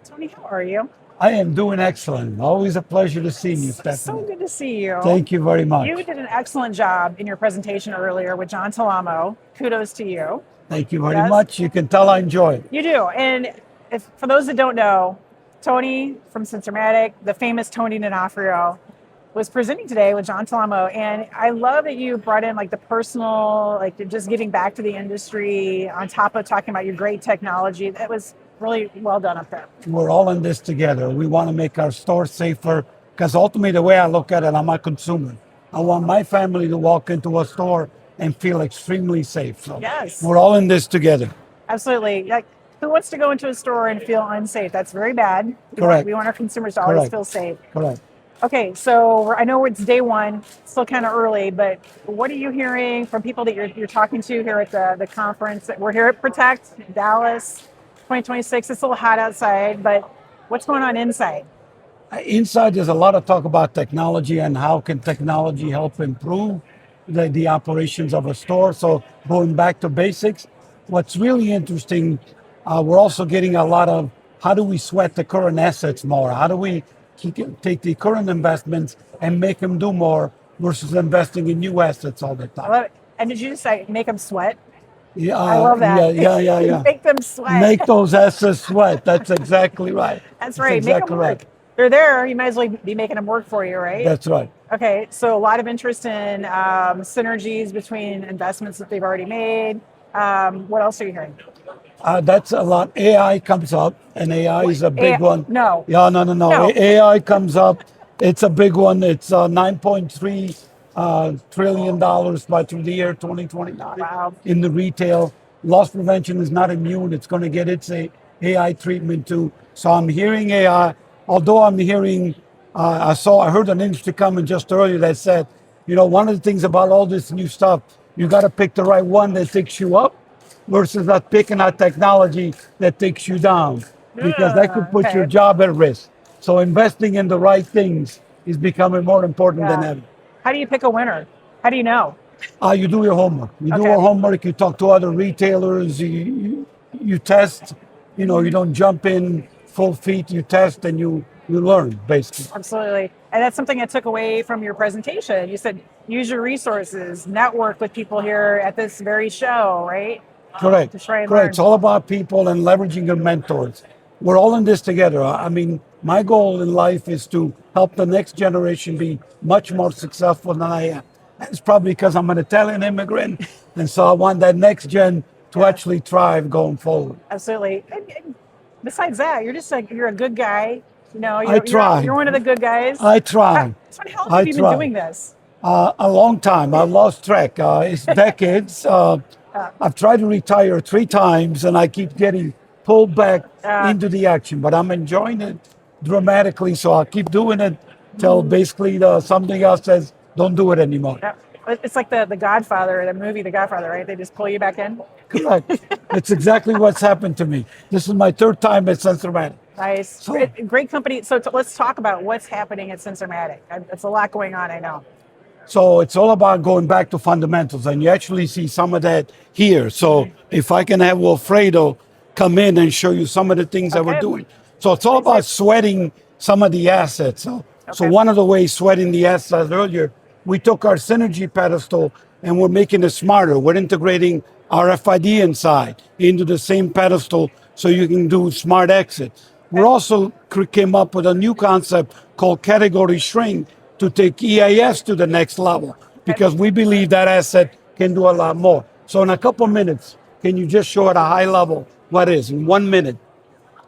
Tony, how are you? I am doing excellent. Always a pleasure to see you, So Stephanie. good to see you. Thank you very You much. did an excellent job in your presentation earlier with John Talamo. Kudos to you. Thank you very Yes, much. You can tell I enjoy it. you do. And if for those that don't know, Tony from Sensormatic, the famous Tony D'Onofrio, was presenting today with John Talamo. And I love that you brought in like the personal, like just giving back to the industry on top of talking about your great technology. That was really well done up there. We're all in this together. We want to make our store safer because ultimately, the way I look at it, I'm a consumer. I want my family to walk into a store and feel extremely safe. So Yes. we're all in this together. Absolutely. Like, who wants to go into a store and feel unsafe? That's very bad. Correct. We want our consumers to always Correct. feel safe. Correct. Okay, so I know it's day one, still kind of early, but what are you hearing from people that you're talking to here at the conference? We're here at Protect, Dallas, 2026. It's a little hot outside, but what's going on inside? Inside, there's a lot of talk about technology and how can technology help improve the operations of a store. So going back to basics, what's really interesting, we're also getting a lot of how do we sweat the current assets more? How do we take the current investments and make them do more versus investing in new assets all the I time? love it. And did you just say make them sweat? Yeah, I love that. yeah. Make them sweat. Make those assets sweat. That's exactly right. That's That's right. Make them exactly work. right. They're there. You might as well be making them work for you, right? That's right. Okay, so a lot of interest in synergies between investments that they've already made. What else are you hearing? That's a lot. AI comes up, and AI is a big one. No, Yeah, no. no. AI comes up. It's a big one. It's $9.3 trillion by through the year 2029 Wow. in the retail. Loss prevention is not immune. It's going to get its AI treatment too. So I'm hearing AI. Although I'm hearing, I heard an industry comment just earlier that said, one of the things about all this new stuff, you got to pick the right one that takes you up versus not picking out technology that takes you down because that could put your Okay. job at risk. So investing in the right things is becoming more important than Yeah. ever. How do you pick a winner? How do you know? You do your homework. You do Okay. your homework. You talk to other retailers. You test. You don't jump in full feet. You test and you learn basically. Absolutely. And that's something I took away from your presentation. You said use your resources, network with people here at this very show, right? Correct. To try and Correct. learn. It's all about people and leveraging your mentors. We're all in this together. I mean, my goal in life is to help the next generation be much more successful than I am. It's probably because I'm an Italian immigrant, and so I want that next gen to actually thrive going forward. Absolutely. And besides that, you're just like you're a good guy. You know, I try. you're one of the good guys. I try. So how long I have you been try. doing this? A long time. I lost track. It's decades. I've tried to retire 3 times, and I keep getting pulled back into the action. But I'm enjoying it dramatically, so I'll keep doing it till basically something else says, "Don't do it anymore." Yeah. It's like the Godfather, the movie The Godfather, right? They just pull you back in. Correct. It's exactly what's happened to me. This is my 3rd time at Sensormatic. Nice. So, Great company. So let's talk about what's happening at Sensormatic. It's a lot going on, I know. so it's all about going back to fundamentals, and you actually see some of that here. So if I can have Wilfredo come in and show you some of the things that we're Okay. doing. So it's all about sweating some of the assets. So Okay. one of the ways sweating the assets earlier, we took our synergy pedestal and we're making it smarter. We're integrating RFID inside into the same pedestal so you can do smart exit. We also came up with a new concept called category shrink to take EAS to the next level because we believe that asset can do a lot more. So in a couple minutes, can you just show at a high level what is in 1 minute?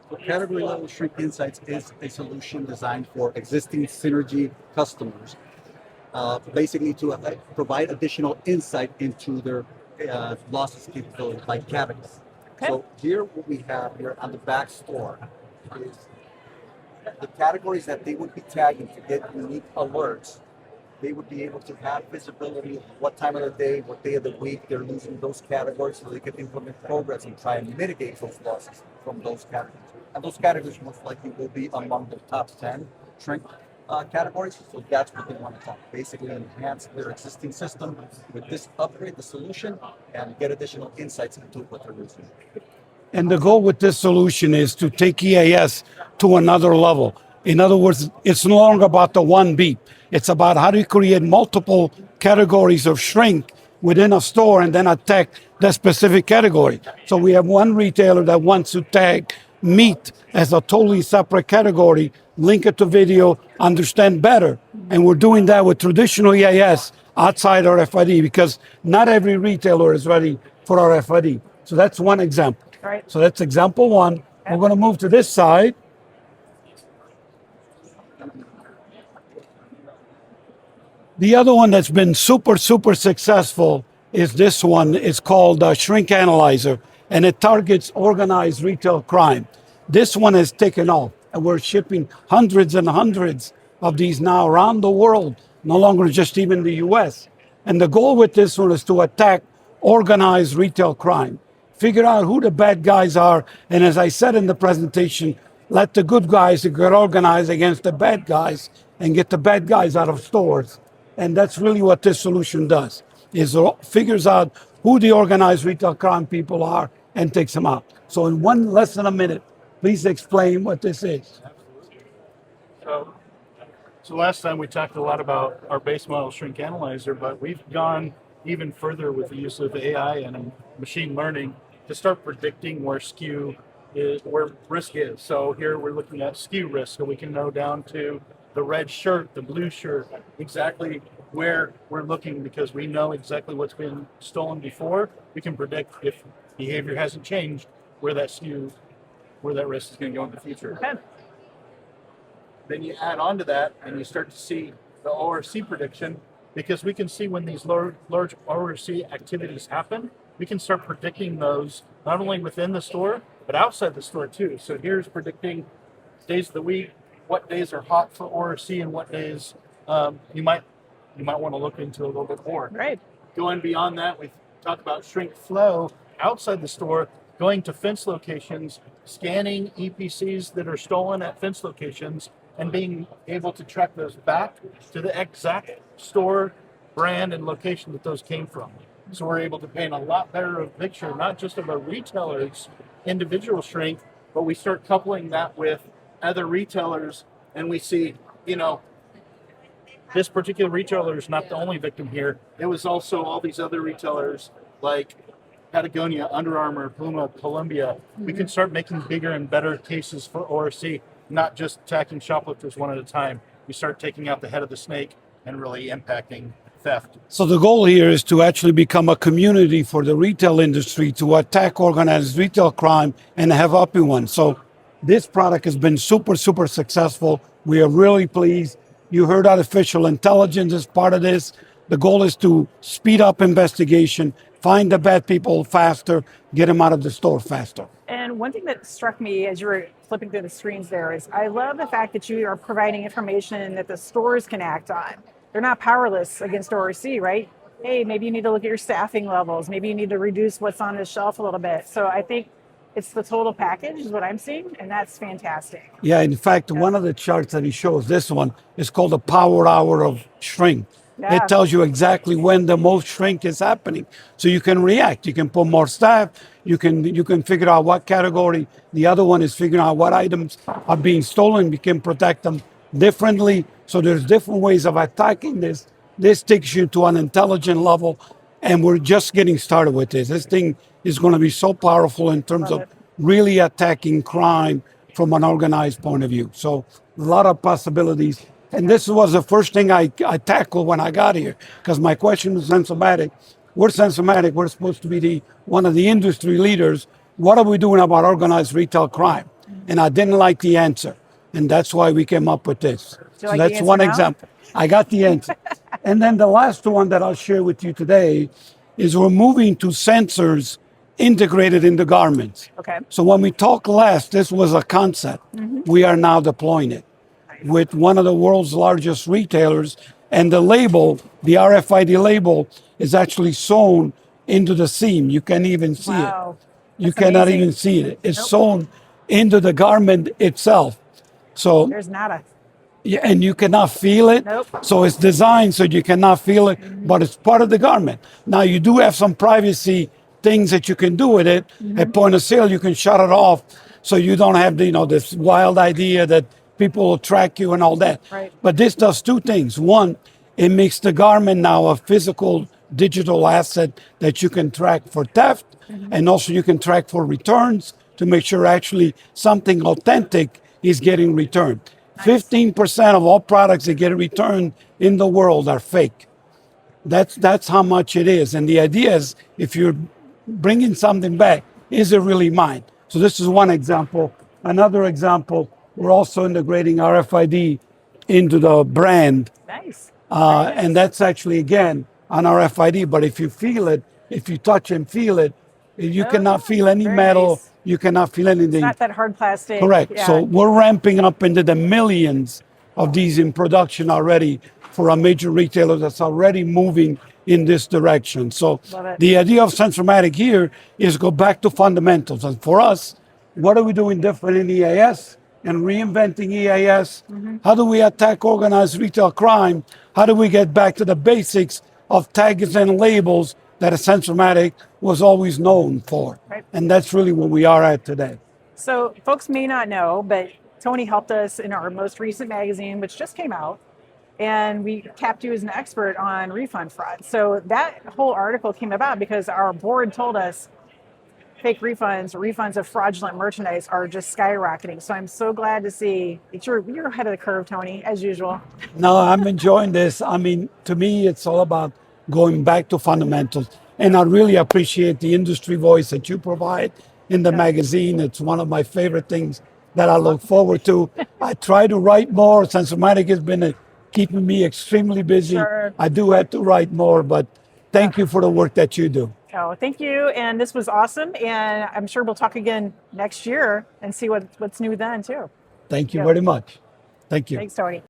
So category level shrink insights is a solution designed for existing synergy customers, basically to provide additional insight into their losses capability by category. Okay. So here what we have here on the back store is the categories that they would be tagging to get unique alerts. They would be able to have visibility of what time of the day, what day of the week they're losing those categories so they can implement programs and try and mitigate those losses from those categories. And those categories most likely will be among the top 10 shrink categories. So that's what they want to basically enhance their existing system with this upgrade, the solution, and get additional insights into what they're losing. And the goal with this solution is to take EAS to another level. In other words, it's no longer about the one beep. It's about how do you create multiple categories of shrink within a store and then attack that specific category. So we have one retailer that wants to tag meat as a totally separate category, link it to video, understand better. And we're doing that with traditional EAS outside RFID because not every retailer is ready for RFID. So that's one example. Right. So that's example one. We're going to move to this side. The other one that's been super successful is this one. It's called Shrink Analyzer, and it targets organized retail crime. This one has taken off, and we're shipping hundreds and hundreds of these now around the world, no longer just even the US. And the goal with this one is to attack organized retail crime. Figure out who the bad guys are, and as I said in the presentation, let the good guys get organized against the bad guys and get the bad guys out of stores. And that's really what this solution does, is figures out who the organized retail crime people are and takes them out. So in less than a minute, please explain what this is. So last time we talked a lot about our base model shrink analyzer, but we've gone even further with the use of AI and machine learning to start predicting where SKU is, where risk is. So here we're looking at SKU risk, so we can know down to the red shirt, the blue shirt, exactly where we're looking because we know exactly what's been stolen before. We can predict if behavior hasn't changed, where that SKU, where that risk is going to go in the future. Okay. Then you add on to that and you start to see the ORC prediction because we can see when these large ORC activities happen, we can start predicting those not only within the store, but outside the store too. So here's predicting days of the week, what days are hot for ORC and what days you might want to look into a little bit more. Right. Going beyond that, we talk about shrink flow outside the store, going to fence locations, scanning EPCs that are stolen at fence locations, and being able to track those back to the exact store, brand, and location that those came from. So we're able to paint a lot better of a picture, not just of a retailer's individual shrink, but we start coupling that with other retailers, and we see, this particular retailer is not the only victim here. It was also all these other retailers like Patagonia, Under Armour, Puma, Columbia. We can start making bigger and better cases for ORC, not just attacking shoplifters one at a time. We start taking out the head of the snake and really impacting theft. So the goal here is to actually become a community for the retail industry to attack organized retail crime and have upping one. So this product has been super successful. We are really pleased. You heard artificial intelligence as part of this. The goal is to speed up investigation, find the bad people faster, get them out of the store faster. And one thing that struck me as you were flipping through the screens there is I love the fact that you are providing information that the stores can act on. They're not powerless against ORC, right? Hey, maybe you need to look at your staffing levels. Maybe you need to reduce what's on the shelf a little bit. So I think it's the total package is what I'm seeing, and that's fantastic. Yeah, in fact, one of the charts that he shows, this one, is called the power hour of shrink. Yeah. It tells you exactly when the most shrink is happening. So you can react. You can put more staff. You can figure out what category. The other one is figuring out what items are being stolen. We can protect them differently. So there's different ways of attacking this. This takes you to an intelligent level, and we're just getting started with this. This thing is going to be so powerful in terms of really attacking crime from an organized point of view. So a lot of possibilities. And this was the first thing I tackled when I got here, because my question was Sensormatic. We're Sensormatic. We're supposed to be one of the industry leaders. What are we doing about organized retail crime? And I didn't like the answer. And that's why we came up with this. So that's one example. I got the answer. And then the last one that I'll share with you today is we're moving to sensors integrated in the garments. Okay. So when we talked last, this was a concept. We are now deploying it with one of the world's largest retailers. And the label, the RFID label, is actually sewn into the seam. You can't even see it. You cannot even see it. It's sewn into the garment itself. So there's nada. Yeah, and you cannot feel it. So it's designed so you cannot feel it, but it's part of the garment. Now you do have some privacy things that you can do with it. At point of sale, you can shut it off, so you don't have the, this wild idea that people will track you and all that. Right. But this does two things. One, it makes the garment now a physical digital asset that you can track for theft, and also you can track for returns to make sure actually something authentic is getting returned. 15% of all products that get returned in the world are fake. That's how much it is. And the idea is, if you're bringing something back, is it really mine? So this is one example. Another example, we're also integrating RFID into the brand. Nice. And that's actually, again, on RFID. But if you feel it, if you touch and feel it, you cannot feel any very metal. nice. You cannot feel anything. It's not that hard plastic. Correct. Yeah. So we're ramping up into the millions of these in production already for a major retailer that's already moving in this direction. So Love it. the idea of Sensormatic here is go back to fundamentals. And for us, what are we doing different in EAS and reinventing EAS? How do we attack organized retail crime? How do we get back to the basics of tags and labels that a Sensormatic was always known for? Right. And that's really where we are at today. So folks may not know, but Tony helped us in our most recent magazine, which just came out, and we capped you as an expert on refund fraud. So that whole article came about because our board told us fake refunds of fraudulent merchandise are just skyrocketing. So I'm so glad to see that you're ahead of the curve, Tony, as usual. No, I'm enjoying this. I mean, to me, it's all about going back to fundamentals. And I really appreciate the industry voice that you provide in the magazine. It's one of my favorite things that I look forward to. I try to write more. Sensormatic has been keeping me extremely busy. Sure. I do have to write more, but thank you for the work that you do. Oh, thank you. And this was awesome. And I'm sure we'll talk again next year and see what's new then, too. Thank you Yeah. very much. Thank you. Thanks, Tony.